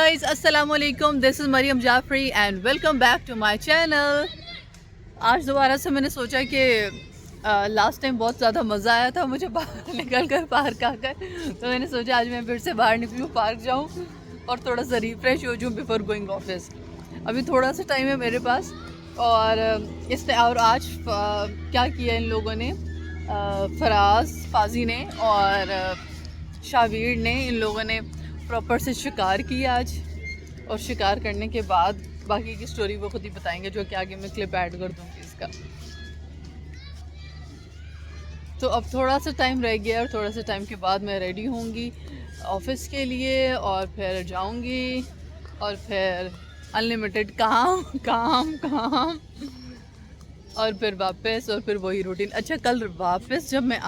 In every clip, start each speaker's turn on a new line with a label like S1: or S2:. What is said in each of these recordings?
S1: Guys, अस्सलाम वालेकुम। This is Maryam Jafri and welcome back to my channel. आज दोबारा से मैंने सोचा कि लास्ट टाइम बहुत ज़्यादा मज़ा आया था मुझे बाहर निकल कर पार्क आकर, तो मैंने सोचा आज मैं फिर से बाहर निकलूँ, पार्क जाऊँ और थोड़ा सा रिफ़्रेश हो जाऊँ बिफोर गोइंग ऑफिस। अभी थोड़ा सा टाइम है मेरे पास और और आज क्या किया इन लोगों ने, फराज फाजी ने और शावीर ने, इन लोगों ने प्रॉपर से शिकार किया आज। और शिकार करने के बाद बाकी की स्टोरी वो खुद ही बताएंगे, जो कि आगे मैं क्लिप ऐड कर दूँगी इसका। तो अब थोड़ा सा टाइम रह गया और थोड़ा सा टाइम के बाद मैं रेडी होंगी ऑफिस के लिए और फिर जाऊंगी और फिर अनलिमिटेड काम काम काम और फिर वापस और फिर वही रूटीन। अच्छा, कल वापस जब मैं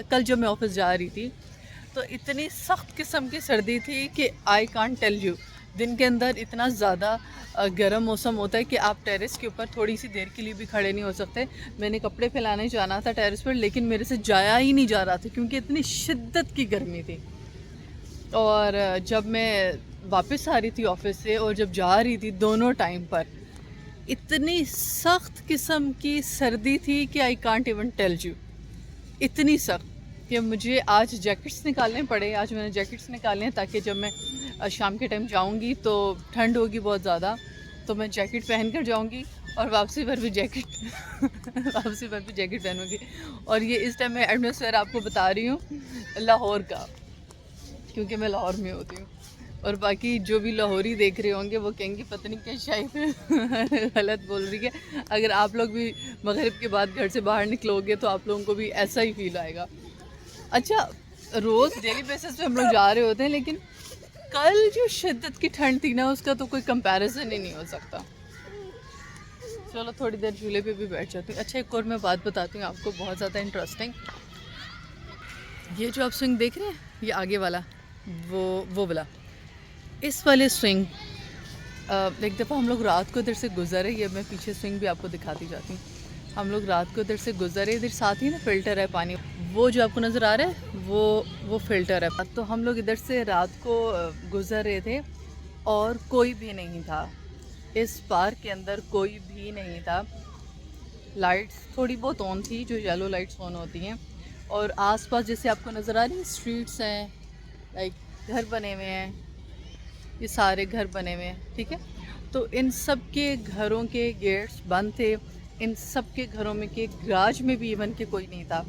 S1: कल जब मैं ऑफिस जा रही थी तो इतनी सख्त किस्म की सर्दी थी कि आई कांट टेल यू। दिन के अंदर इतना ज़्यादा गर्म मौसम होता है कि आप टेरेस के ऊपर थोड़ी सी देर के लिए भी खड़े नहीं हो सकते। मैंने कपड़े फैलाने जाना था टेरेस पर, लेकिन मेरे से जाया ही नहीं जा रहा था क्योंकि इतनी शिद्दत की गर्मी थी। और जब मैं वापस आ रही थी ऑफिस से और जब जा रही थी, दोनों टाइम पर इतनी सख्त किस्म की सर्दी थी कि I can't even tell you. इतनी सख्त कि मुझे आज जैकेट्स निकालने पड़े। आज मैंने जैकेट्स निकाले हैं ताकि जब मैं शाम के टाइम जाऊंगी तो ठंड होगी बहुत ज़्यादा, तो मैं जैकेट पहन कर जाऊंगी और वापसी पर भी जैकेट वापसी पर भी जैकेट पहनूंगी। और ये इस टाइम मैं एटमॉस्फेयर आपको बता रही हूँ लाहौर का, क्योंकि मैं लाहौर में होती हूँ। और बाकी जो भी लाहौरी देख रहे होंगे वो कहेंगे पता नहीं क्या शायद गलत बोल रही है। अगर आप लोग भी मगरिब के बाद घर से बाहर निकलोगे तो आप लोगों को भी ऐसा ही फील आएगा। अच्छा, रोज़ डेली बेसिस पे हम लोग जा रहे होते हैं, लेकिन कल जो शिद्दत की ठंड थी ना, उसका तो कोई कंपैरिजन ही नहीं हो सकता। चलो थोड़ी देर झूले पे भी बैठ जाती हूँ। अच्छा, एक और मैं बात बताती हूँ आपको, बहुत ज़्यादा इंटरेस्टिंग। ये जो आप स्विंग देख रहे हैं, ये आगे वाला वो वाला, इस वाले स्विंग एक दफ़ा हम लोग रात को इधर से गुजरे। ये मैं पीछे स्विंग भी आपको दिखाती जाती हूँ। हम लोग रात को इधर से गुजरे, इधर साथ ही ना फ़िल्टर है पानी, वो जो आपको नज़र आ रहा है वो फ़िल्टर है। तो हम लोग इधर से रात को गुजर रहे थे और कोई भी नहीं था इस पार्क के अंदर, कोई भी नहीं था। लाइट्स थोड़ी बहुत ऑन थी, जो येलो लाइट्स ऑन होती हैं, और आसपास जैसे आपको नज़र आ रही है स्ट्रीट्स हैं, लाइक घर बने हुए हैं, ये सारे घर बने हुए हैं, ठीक है। तो इन सब के घरों के गेट्स बंद थे, इन सब के घरों में के गराज में भी इवन के कोई नहीं था,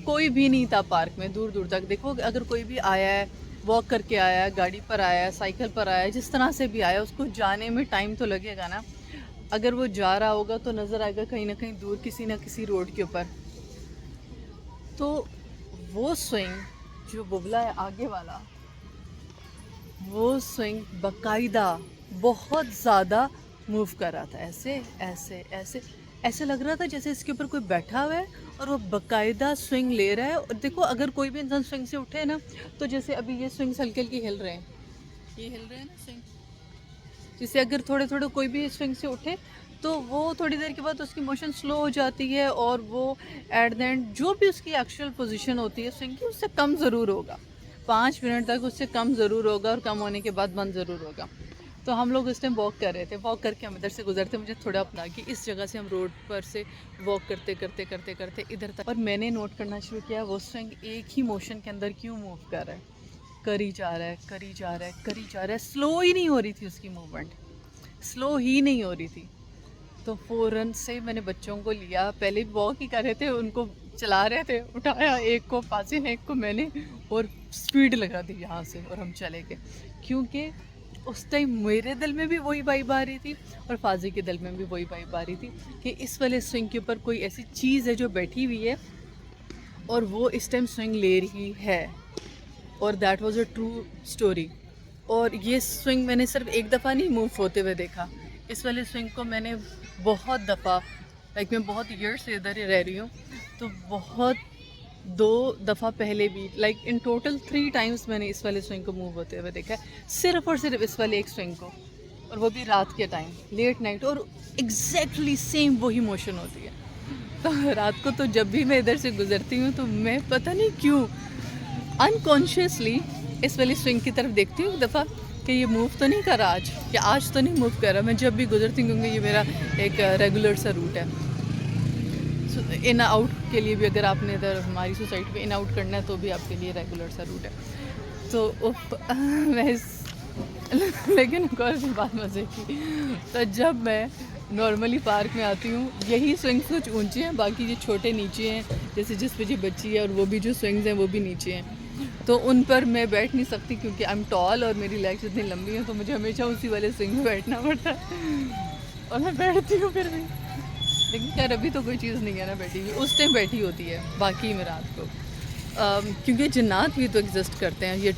S1: कोई भी नहीं था पार्क में। दूर दूर तक देखो, अगर कोई भी आया है, वॉक करके आया है, गाड़ी पर आया है, साइकिल पर आया है, जिस तरह से भी आया, उसको जाने में टाइम तो लगेगा ना। अगर वो जा रहा होगा तो नज़र आएगा कहीं ना कहीं दूर, किसी ना किसी रोड के ऊपर। तो वो स्विंग जो बुबला है आगे वाला, वो स्विंग बाकायदा बहुत ज़्यादा मूव कर रहा था, ऐसे ऐसे ऐसे ऐसे लग रहा था जैसे इसके ऊपर कोई बैठा हुआ है और वो बाकायदा स्विंग ले रहा है। और देखो, अगर कोई भी इंसान स्विंग से उठे ना, तो जैसे अभी ये स्विंग्स हल्के हल्के हिल रहे हैं, ये हिल रहे हैं ना स्विंग, जैसे अगर थोड़े थोड़े कोई भी स्विंग से उठे तो वो थोड़ी देर के बाद उसकी मोशन स्लो हो जाती है और वो एट द एंड जो भी उसकी एक्चुअल पोजीशन होती है स्विंग की, उससे कम ज़रूर होगा, 5 मिनट तक उससे कम ज़रूर होगा और कम होने के बाद बंद ज़रूर होगा। तो हम लोग उस टाइम वॉक कर रहे थे, वॉक करके हम इधर से गुजरते, मुझे थोड़ा अपना कि इस जगह से हम रोड पर से वॉक करते करते करते करते इधर तक, और मैंने नोट करना शुरू किया वो स्विंग एक ही मोशन के अंदर क्यों मूव कर रहा है, करी जा रहा है, करी जा रहा है, करी जा रहा है, स्लो ही नहीं हो रही थी उसकी मूवमेंट, स्लो ही नहीं हो रही थी। तो फ़ौरन से मैंने बच्चों को लिया, पहले वॉक ही कर रहे थे, उनको चला रहे थे, उठाया, एक को फाजी ने, एक को मैंने, और स्पीड लगा दी यहाँ से और हम चले गए। क्योंकि उस टाइम मेरे दिल में भी वही वाइब आ रही थी और फाजी के दिल में भी वही वाइब आ रही थी कि इस वाले स्विंग के ऊपर कोई ऐसी चीज़ है जो बैठी हुई है और वो इस टाइम स्विंग ले रही है। और that was a true story. और ये स्विंग मैंने सिर्फ एक दफ़ा नहीं मूव होते हुए देखा, इस वाले स्विंग को मैंने बहुत दफ़ा, लाइक मैं बहुत ईयर से इधर ही रह रही हूँ, तो बहुत 2 दफ़ा पहले भी, लाइक इन टोटल 3 टाइम्स मैंने इस वाले स्विंग को मूव होते हुए देखा है, सिर्फ और सिर्फ इस वाले एक स्विंग को, और वो भी रात के टाइम, लेट नाइट, और एग्जैक्टली सेम वही मोशन होती है। तो रात को तो जब भी मैं इधर से गुजरती हूँ तो मैं पता नहीं क्यों अनकॉन्शियसली इस वाली स्विंग की तरफ देखती हूँ एक दफ़ा, कि ये मूव तो नहीं कर रहा आज, कि आज तो नहीं मूव कर रहा। मैं जब भी गुजरती हूँ, क्योंकि ये मेरा एक रेगुलर सा रूट है। इन आउट के लिए भी अगर आपने इधर हमारी सोसाइटी में इन आउट करना है तो भी आपके लिए रेगुलर सा रूट है। तो मैं लेकिन एक और भी बात मज़े की, तो जब मैं नॉर्मली पार्क में आती हूँ, यही स्विंग्स कुछ ऊंचे हैं, बाकी ये छोटे नीचे हैं, जैसे जिस पे जी बच्ची है, और वो भी जो स्विंग्स हैं वो भी नीचे हैं। तो उन पर मैं बैठ नहीं सकती क्योंकि आई एम टॉल और मेरी लेग्स इतनी लंबी हैं, तो मुझे हमेशा उसी वाले स्विंग में बैठना पड़ता है और मैं बैठती हूँ फिर भी। लेकिन खैर अभी तो कोई चीज़ नहीं है ना बैठी हुई, उस टाइम बैठी होती है बाकी में रात को। क्योंकि जिन्नात भी तो एग्जिस्ट करते हैं, ये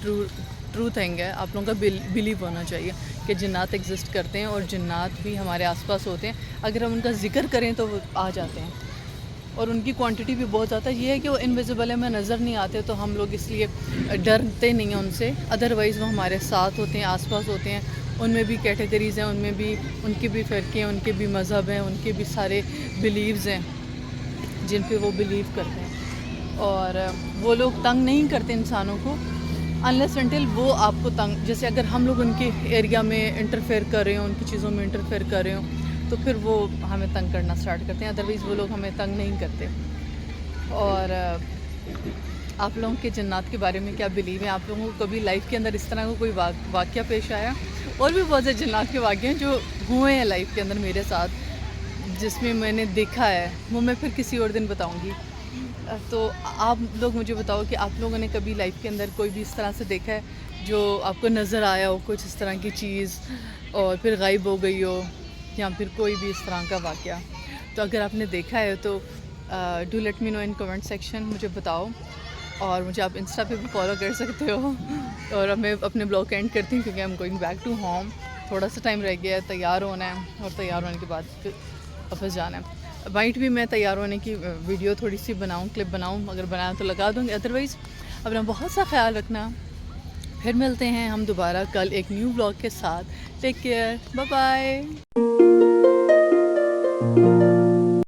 S1: ट्रू थिंग है, आप लोगों का बिलीव होना चाहिए कि जिन्नात एग्जिस्ट करते हैं और जिन्नात भी हमारे आसपास होते हैं। अगर हम उनका जिक्र करें तो वो आ जाते हैं और उनकी क्वांटिटी भी बहुत ज़्यादा। ये है कि वो इनविजिबल है, हमें नज़र नहीं आते, तो हम लोग इसलिए डरते नहीं हैं उनसे। अदरवाइज़ वो हमारे साथ होते हैं, आसपास होते हैं। उनमें भी कैटेगरीज़ हैं, उनमें भी उनके भी फ़िरके हैं, उनके भी मज़हब हैं, उनके भी सारे बिलीव्स हैं जिन पे वो बिलीव करते हैं। और वो लोग तंग नहीं करते इंसानों को अनलेस अनटिल वो आपको तंग, जैसे अगर हम लोग उनके एरिया में इंटरफेयर कर रहे हो, उनकी चीज़ों में इंटरफेयर कर रहे हो, तो फिर वो हमें तंग करना स्टार्ट करते हैं। अदरवाइज़ वो लोग हमें तंग नहीं करते। और आप लोगों के जन्नत के बारे में क्या बिलीव है? आप लोगों को कभी लाइफ के अंदर इस तरह का कोई वाक़या पेश आया? और भी बहुत से जन्नत के वाक़े हैं जो हुए हैं लाइफ के अंदर मेरे साथ, जिसमें मैंने देखा है, वो मैं फिर किसी और दिन बताऊँगी। तो आप लोग मुझे बताओ कि आप लोगों ने कभी लाइफ के अंदर कोई भी इस तरह से देखा है जो आपको नज़र आया हो, कुछ इस तरह की चीज़ और फिर गायब हो गई हो, या फिर कोई भी इस तरह का वाक़या? तो अगर आपने देखा है तो do let me know in comment section, मुझे बताओ। और मुझे आप इंस्टा पे भी फॉलो कर सकते हो। और अब मैं अपने ब्लॉग का एंड करती हूँ क्योंकि I am going back to home. थोड़ा सा टाइम रह गया है, तैयार होना है, और तैयार होने के बाद फिर वापस जाना है। वाइट भी मैं तैयार होने की वीडियो थोड़ी सी बनाऊँ, क्लिप बनाऊँ, अगर बनाया तो लगा दूँगी। अदरवाइज़ अपना बहुत सा ख्याल रखना। फिर मिलते हैं हम दोबारा कल एक न्यू ब्लॉग के साथ। Take care, bye bye.